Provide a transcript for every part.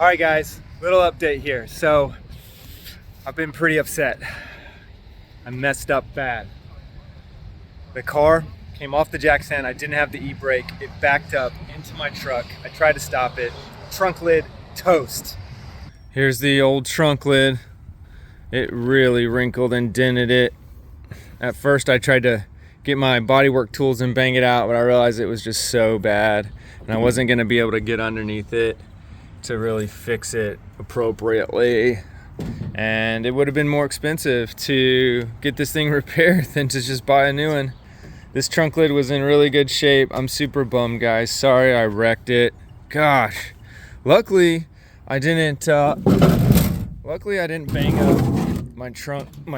All right, guys, little update here. So I've been pretty upset. I messed up bad. The car came off the jack stand. I didn't have the e-brake. It backed up into my truck. I tried to stop it. Trunk lid toast. Here's the old trunk lid. It really wrinkled and dented it. At first I tried to get my bodywork tools and bang it out, but I realized it was just so bad and I wasn't gonna be able to get underneath it to really fix it appropriately. And it would have been more expensive to get this thing repaired than to just buy a new one. This trunk lid was in really good shape. I'm super bummed, guys. Sorry I wrecked it. Gosh. Luckily I didn't bang up my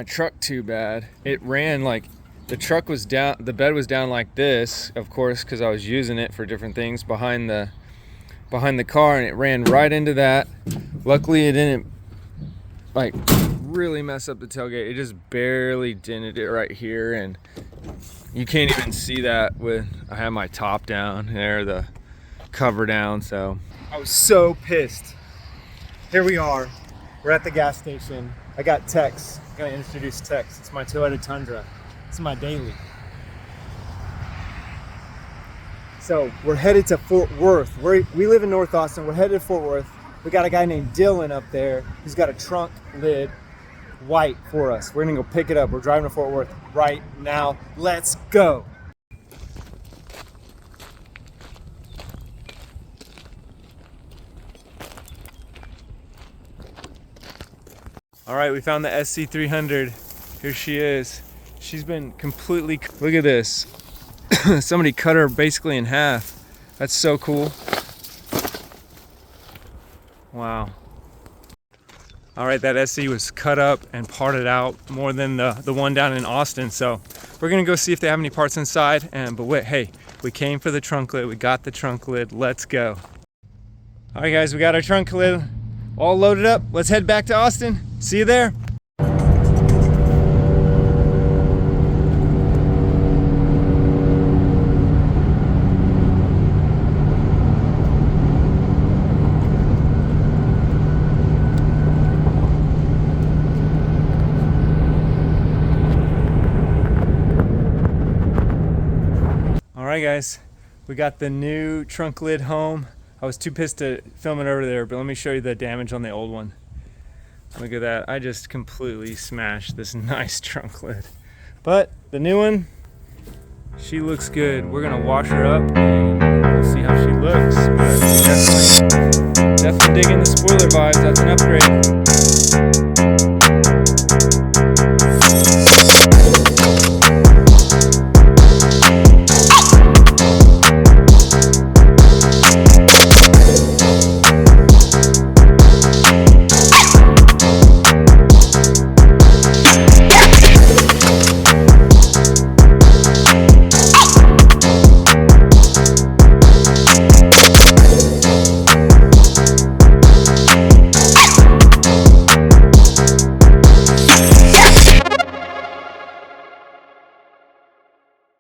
truck too bad. It ran like the truck was down, the bed was down like this, of course, because I was using it for different things behind the car, and it ran right into that. Luckily it didn't like really mess up the tailgate. It just barely dented it right here, and you can't even see that when I have my top down there, the cover down. So I was so pissed. Here we are, we're at the gas station. I got Tex. I'm gonna introduce Tex. It's my Toyota Tundra. It's my daily. So we're headed to Fort Worth. We live in North Austin. We're headed to Fort Worth. We got a guy named Dylan up there who's got a trunk lid white for us. We're gonna go pick it up. We're driving to Fort Worth right now. Let's go. All right, we found the SC300. Here she is. She's been completely, look at this. Somebody cut her basically in half. That's so cool. Wow. All right, that SC was cut up and parted out more than the one down in Austin. So we're gonna go see if they have any parts inside. But wait, hey, we came for the trunk lid. We got the trunk lid. Let's go. All right, guys, we got our trunk lid all loaded up. Let's head back to Austin. See you there. Alright guys, we got the new trunk lid home. I was too pissed to film it over there, but let me show you the damage on the old one. Look at that, I just completely smashed this nice trunk lid. But the new one, she looks good. We're gonna wash her up and we'll see how she looks. But definitely digging the spoiler vibes, that's an upgrade.